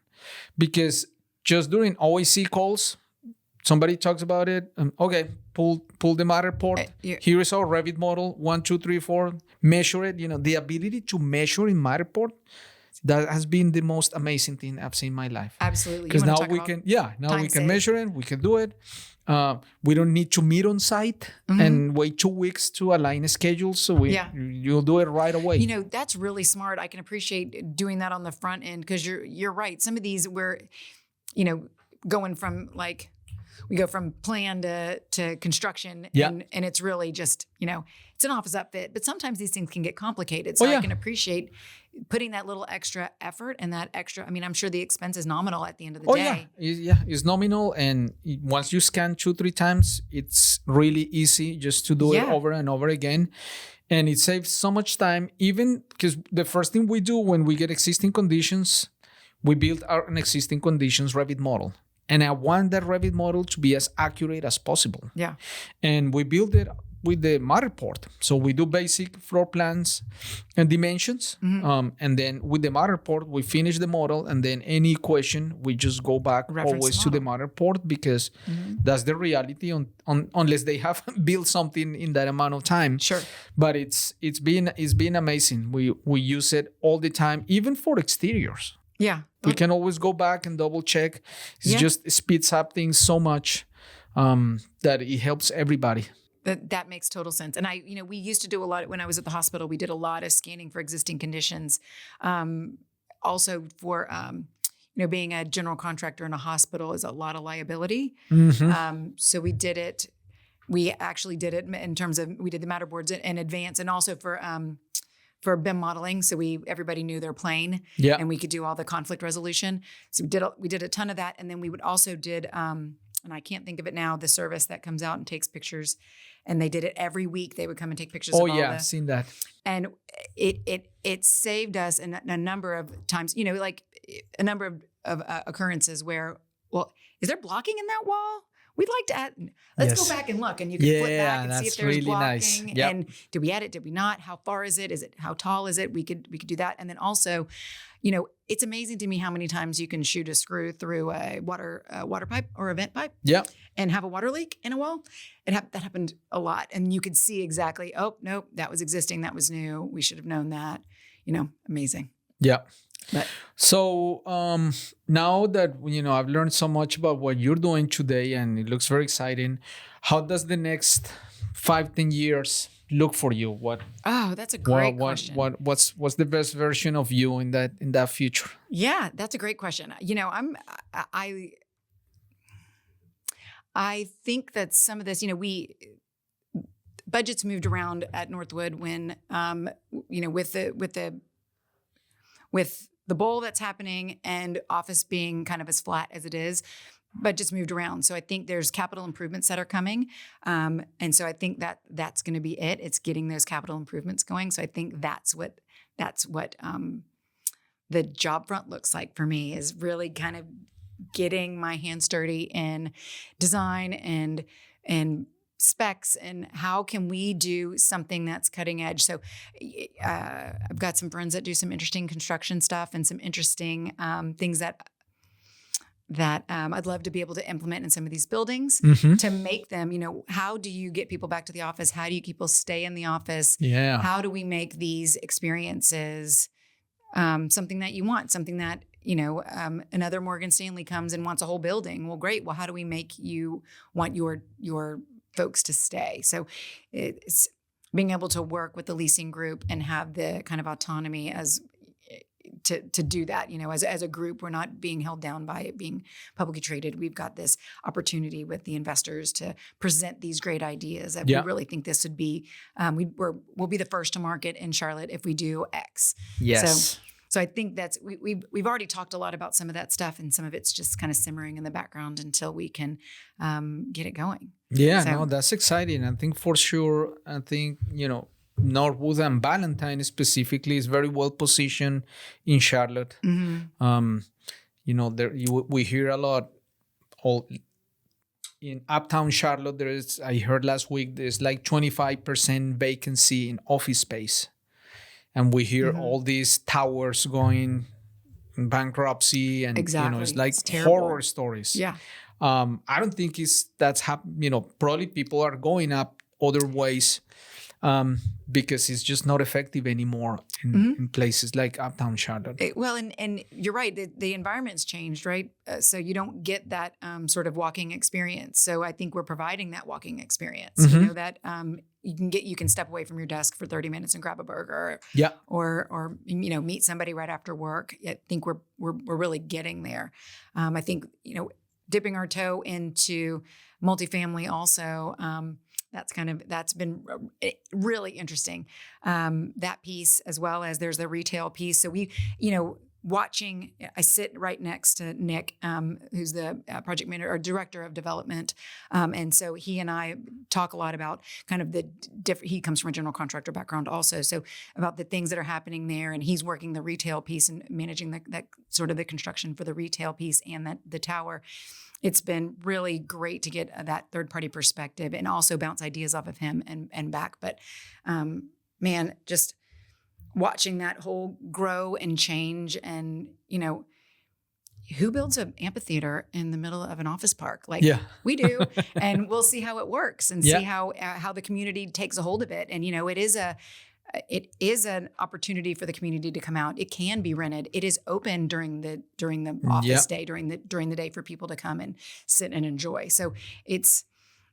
because just during OAC calls, somebody talks about it. Okay, pull the Matterport. Here is our Revit model. 1, 2, 3, 4. Measure it. The ability to measure in Matterport, that has been the most amazing thing I've seen in my life. Absolutely. Because now we can measure it. We can do it. We don't need to meet on site and wait 2 weeks to align schedules. So you'll do it right away. That's really smart. I can appreciate doing that on the front end because you're right. Some of these we're, going from we go from plan to construction and it's really just, it's an office upfit, but sometimes these things can get complicated. So I can appreciate putting that little extra effort and that extra, I'm sure the expense is nominal at the end of the day. Yeah, it's nominal. And once you scan 2-3 times, it's really easy just to do it over and over again. And it saves so much time, even because the first thing we do when we get existing conditions, we build an existing conditions Revit model. And I want that Revit model to be as accurate as possible. Yeah. And we build it with the Matterport. So we do basic floor plans and dimensions. And then with the Matterport, we finish the model. And then any question, we just go back always to the Matterport because that's the reality unless they have built something in that amount of time. Sure. But it's been amazing. We use it all the time, even for exteriors. Yeah. We can always go back and double check. It just speeds up things so much that it helps everybody. That makes total sense. And we used to do a lot when I was at the hospital. We did a lot of scanning for existing conditions. Also for, being a general contractor in a hospital is a lot of liability. So we did it. We actually did it in terms of, we did the Matterboards in advance and also for BIM modeling. So everybody knew their plane and we could do all the conflict resolution. So we did a ton of that. And then we would also did, and I can't think of it now, the service that comes out and takes pictures, and they did it every week. They would come and take pictures of all I've seen that. And it saved us a number of times, a number of occurrences where, well, is there blocking in that wall? We'd like to add, let's go back and look, and you can flip back and see if there's really blocking. Nice. Yep. And did we add it? Did we not? How far is it? How tall is it? We could do that. And then also, it's amazing to me how many times you can shoot a screw through a water pipe or a vent pipe. Yeah. And have a water leak in a wall. That happened a lot, and you could see exactly. Oh, nope, that was existing. That was new. We should have known that. Amazing. Yeah. But so now that I've learned so much about what you're doing today, and it looks very exciting, how does the next 5-10 years look for you? That's a great question. What's the best version of you in that future? Yeah, that's a great question. I think that some of this, budgets moved around at Northwood when with the bowl that's happening and office being kind of as flat as it is, budgets moved around. So I think there's capital improvements that are coming. And so I think that's going to be it. It's getting those capital improvements going. So I think that's what the job front looks like for me, is really kind of getting my hands dirty in design and specs, and how can we do something that's cutting edge. So I've got some friends that do some interesting construction stuff and some interesting things that I'd love to be able to implement in some of these buildings to make them, how do you get people back to the office? How do you keep people stay in the office? Yeah. How do we make these experiences something that you want, something that, another Morgan Stanley comes and wants a whole building. Well, great. Well, how do we make you want your folks to stay? So it's being able to work with the leasing group and have the kind of autonomy as to do that, as a group. We're not being held down by it being publicly traded. We've got this opportunity with the investors to present these great ideas that we really think this would be, we'll be the first to market in Charlotte if we do X. Yes. So So I think that's we've already talked a lot about some of that stuff, and some of it's just kind of simmering in the background until we can get it going. Yeah, So- no, that's exciting. I think for sure, Northwood and Valentine specifically is very well positioned in Charlotte. We hear a lot all in uptown Charlotte. I heard last week, there's like 25% vacancy in office space. And we hear all these towers going bankruptcy, and Exactly. it's like terrible. horror stories. Yeah. I don't think that's happening. Probably people are going up other ways because it's just not effective anymore in places like uptown Charlotte. Well, and you're right. The environment's changed, right? So you don't get that sort of walking experience. So I think we're providing that walking experience. That you can step away from your desk for 30 minutes and grab a burger. Yeah. Or meet somebody right after work. I think we're really getting there. I think dipping our toe into multifamily also. That's been really interesting. That piece, as well as there's the retail piece. So we, watching, I sit right next to Nick, who's the project manager or director of development. And so he and I talk a lot about kind of he comes from a general contractor background also. So about the things that are happening there, and he's working the retail piece and managing that sort of the construction for the retail piece and the tower. It's been really great to get that third-party perspective and also bounce ideas off of him and back. But man, just watching that whole grow and change, and who builds an amphitheater in the middle of an office park? We do, and we'll see how it works and see how the community takes a hold of it. And it is an opportunity for the community to come out. It can be rented. It is open during the office day, during the day for people to come and sit and enjoy. So it's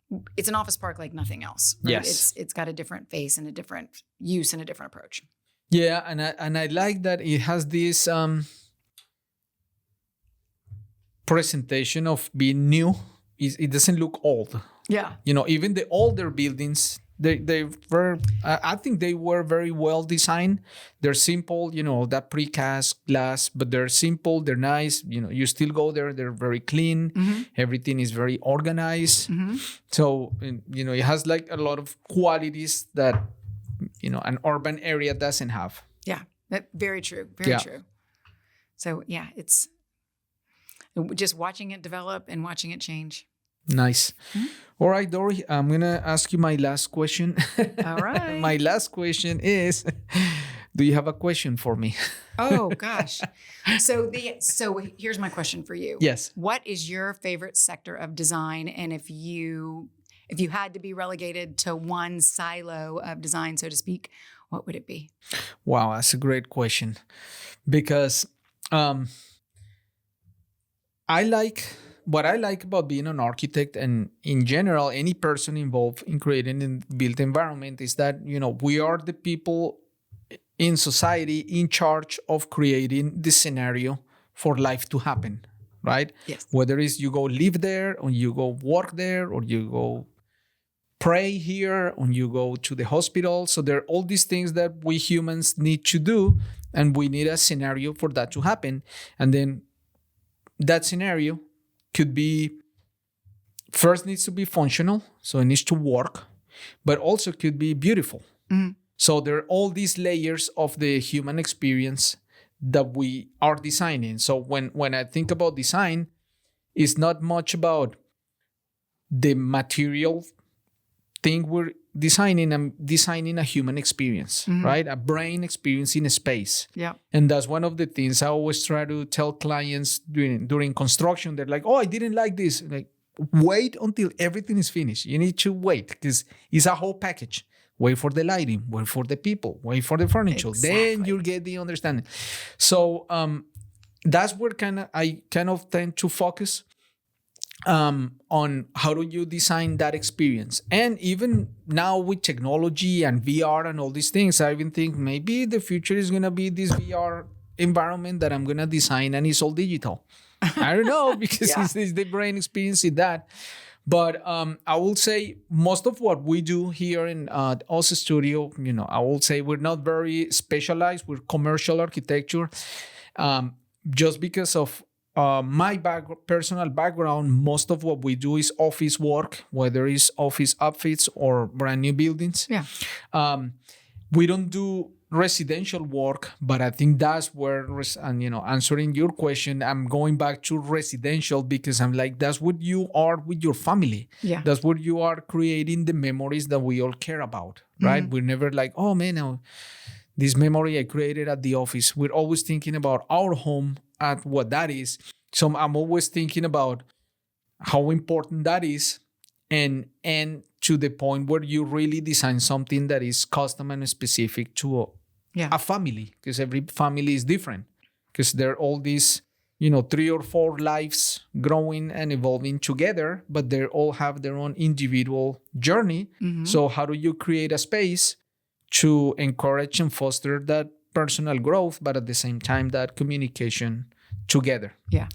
an office park like nothing else. Right? Yes. It's got a different face and a different use and a different approach. Yeah, and I like that it has this presentation of being new. It doesn't look old. Yeah. Even the older buildings, they were, I think they were very well designed. They're simple, that precast glass, but they're simple, they're nice. You still go there, they're very clean. Everything is very organized. So, it has like a lot of qualities that, an urban area doesn't have. Yeah, very true. Very true. So yeah, it's just watching it develop and watching it change. Nice. All right, Dori, I'm going to ask you my last question. All right. My last question is, do you have a question for me? Oh, gosh. So here's my question for you. Yes. What is your favorite sector of design? And if you had to be relegated to one silo of design, so to speak, what would it be? Wow, that's a great question. Because what I like about being an architect, and in general, any person involved in creating a built environment, is that, we are the people in society in charge of creating the scenario for life to happen, right? Yes. Whether it's you go live there, or you go work there, or you go pray here, or you go to the hospital. So there are all these things that we humans need to do, and we need a scenario for that to happen. And then that scenario could be, first needs to be functional, so it needs to work, but also could be beautiful. So there are all these layers of the human experience that we are designing. So when I think about design, it's not much about the material thing we're designing. I'm designing a human experience, right? A brain experience in a space. Yeah. And that's one of the things I always try to tell clients during construction. They're like, oh, I didn't like this. Like, wait until everything is finished. You need to wait because it's a whole package. Wait for the lighting, wait for the people, wait for the furniture. Exactly. Then you'll get the understanding. So that's where I tend to focus on how do you design that experience. And even now with technology and VR and all these things, I even think maybe the future is going to be this VR environment that I'm going to design and it's all digital. I don't know, because it's the brain experience in that. But I will say most of what we do here in OSA Studio, I will say we're not very specialized. We're commercial architecture. Just because of my personal background, most of what we do is office work, whether it's office upfits or brand new buildings. Yeah. We don't do residential work, but I think that's where, answering your question, I'm going back to residential because I'm like, that's what you are with your family. Yeah. That's what you are creating the memories that we all care about, right? We're never like, oh man, this memory I created at the office. We're always thinking about our home at what that is. So I'm always thinking about how important that is and to the point where you really design something that is custom and specific to a family, because every family is different, because they're all these 3 or 4 lives growing and evolving together, but they all have their own individual journey. So how do you create a space to encourage and foster that personal growth, but at the same time that communication together? Yeah.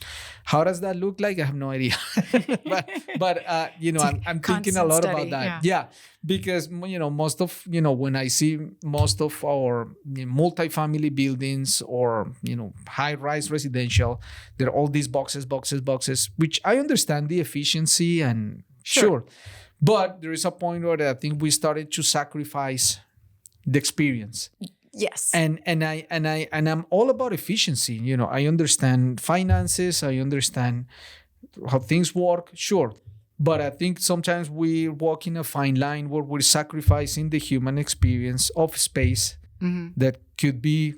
How does that look like? I have no idea. but I'm thinking a lot about that. Yeah. Because most of when I see most of our multifamily buildings or high-rise residential, there are all these boxes, which I understand the efficiency and sure. But there is a point where I think we started to sacrifice the experience. Yes. And I'm all about efficiency. I understand finances. I understand how things work. Sure. But I think sometimes we walk in a fine line where we're sacrificing the human experience of space that could be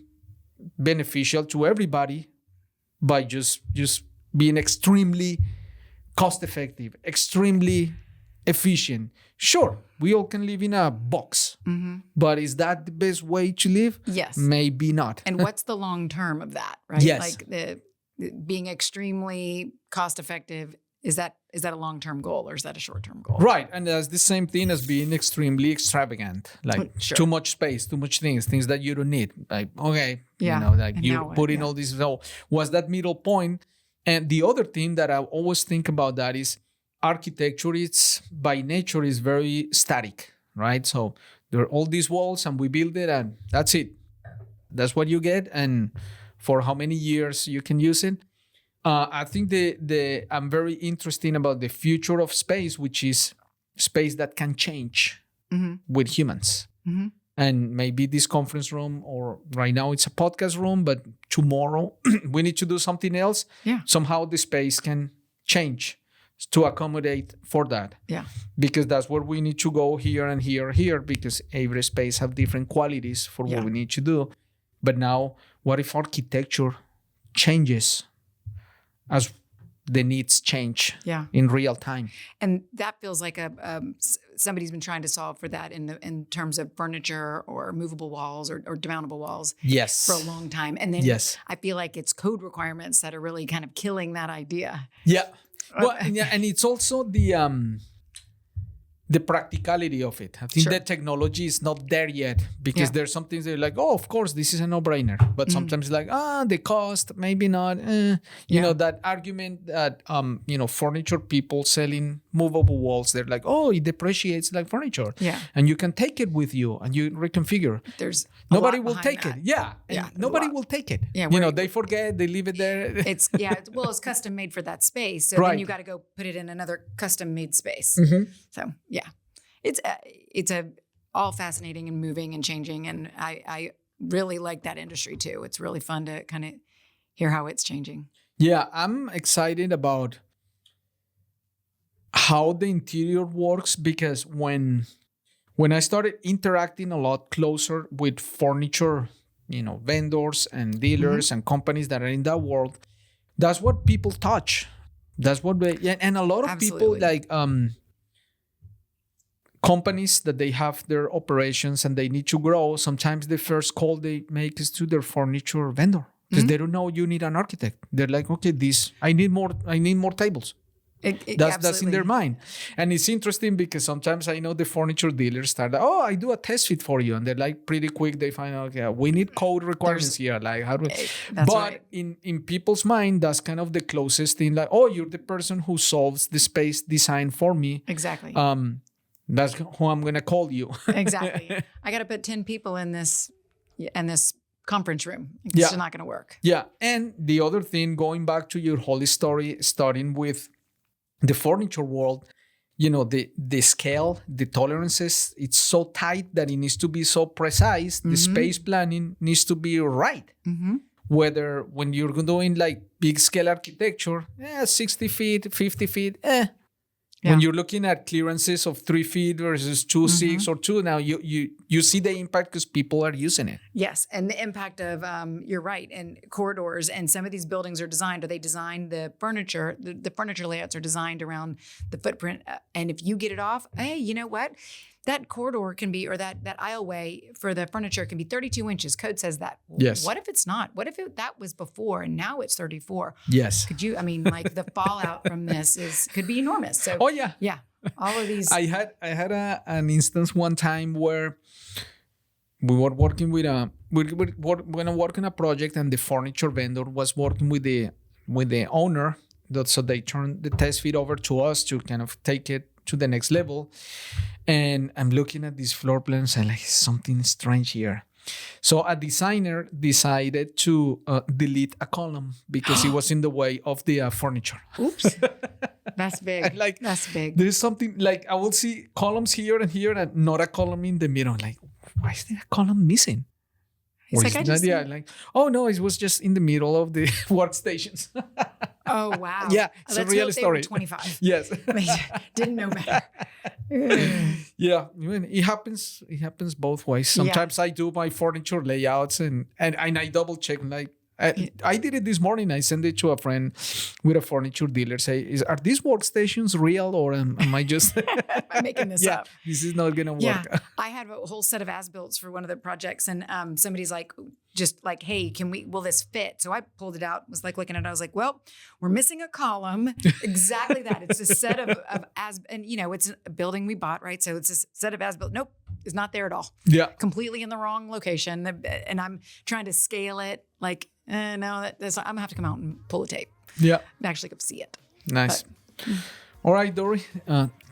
beneficial to everybody by just being extremely cost effective, extremely efficient. Sure, we all can live in a box, but is that the best way to live? Yes. Maybe not. And what's the long term of that, right? Yes. Like the being extremely cost effective, is that a long-term goal or is that a short-term goal? Right. And that's the same thing as being extremely extravagant, like too much space, too much things that you don't need. Like, okay, you're putting all this. So what's that middle point? And the other thing that I always think about that is architecture, it's by nature is very static, right? So there are all these walls and we build it and that's it. That's what you get. And for how many years you can use it. I think I'm very interested about the future of space, which is space that can change with humans. And maybe this conference room, or right now it's a podcast room, but tomorrow we need to do something else. Yeah. Somehow the space can change to accommodate for that. Yeah. Because that's where we need to go here and here, because every space have different qualities for what we need to do. But now, what if architecture changes as the needs change in real time? And that feels like somebody's been trying to solve for that in terms of furniture or movable walls or demountable walls for a long time. And then I feel like it's code requirements that are really kind of killing that idea. Yeah. Well, and it's also the practicality of it. I think the technology is not there yet, because there's some things that are like, oh, of course, this is a no-brainer. But sometimes like, the cost, maybe not. You know, that argument that, furniture people selling movable walls, they're like, oh, it depreciates like furniture. Yeah. And you can take it with you and you reconfigure. There's nobody will take it. Yeah. Nobody will take it. Yeah. They forget, they leave it there. It's custom made for that space. So then you got to go put it in another custom made space. So it's all fascinating and moving and changing. And I really like that industry too. It's really fun to kind of hear how it's changing. Yeah, I'm excited about how the interior works, because when I started interacting a lot closer with furniture, vendors and dealers and companies that are in that world, that's what people touch. That's what and a lot of people like companies that they have their operations and they need to grow. Sometimes the first call they make is to their furniture vendor, because they don't know you need an architect. They're like, okay, I need more tables. That's in their absolutely. mind. And it's interesting because sometimes I know the furniture dealers start like, oh, I do a test fit for you. And they're like pretty quick. They find out, okay, we need code requirements here. Like how do we... That's But right. in people's mind, that's kind of the closest thing. Like, oh, you're the person who solves the space design for me. Exactly. That's who I'm going to call you. Exactly. I got to put 10 people in this conference room. It's Yeah. just not going to work. Yeah. And the other thing, going back to your whole story, starting with the furniture world, the scale, the tolerances, it's so tight that it needs to be so precise. The space planning needs to be right. Whether when you're doing like big scale architecture, 60 feet, 50 feet, Yeah. When you're looking at clearances of 3 feet versus 2.6 or 2, now you see the impact because people are using it. Yes. And the impact of, you're right, and corridors. And some of these buildings are designed, or they design the furniture, the furniture layouts are designed around the footprint. And if you get it off, hey, you know what? That corridor can be, or that aisleway for the furniture can be 32 inches. Code says that. Yes. What if it's not? What if that was before and now it's 34? Yes. Could you, like the fallout from this could be enormous. So, Oh, yeah. yeah, all of these. I had an instance one time where we were working with when I work on a project, and the furniture vendor was working with the owner. So they turned the test fit over to us to kind of take it to the next level. And I'm looking at these floor plans and like, something strange here. So a designer decided to delete a column because it was in the way of the furniture. Oops. That's big. Like, that's big. There's something like I will see columns here and not a column in the middle. Like, why is there a column missing? He's like, oh no, it was just in the middle of the workstations. Oh, wow. Yeah, it's a Let's real hope they story. were 25. Yes. They didn't know better. Yeah, it happens both ways. Sometimes I do my furniture layouts and I double check. Like I did it this morning. I sent it to a friend with a furniture dealer. Say, are these workstations real, or am I just I'm making this up. This is not gonna work. Yeah, I had a whole set of as-builts for one of the projects, and somebody's like, just like, hey, will this fit? So I pulled it out, was like looking at it. I was like, well, we're missing a column. Exactly that. It's a set of and it's a building we bought, right? So it's a set of as-built. Nope, it's not there at all. Yeah. Completely in the wrong location. And I'm trying to scale it. Like, no, I'm gonna have to come out and pull a tape. Yeah. And actually go see it. Nice. All right, Dori.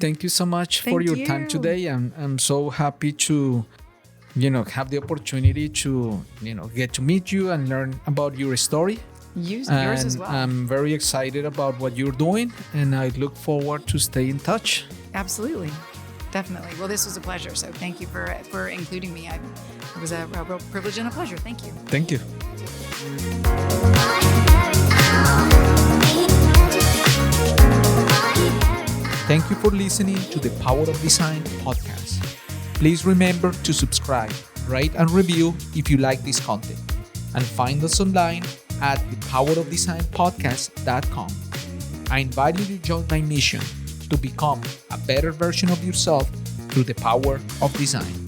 Thank you so much for your time today. I'm so happy to, have the opportunity to, get to meet you and learn about your story. Yours as well. I'm very excited about what you're doing, and I look forward to stay in touch. Absolutely. Definitely. Well, this was a pleasure. So thank you for including me. It was a real privilege and a pleasure. Thank you. Thank you. Thank you for listening to the Power of Design podcast. Please remember to subscribe, rate, and review if you like this content. And find us online at thepowerofdesignpodcast.com. I invite you to join my mission to become a better version of yourself through the power of design.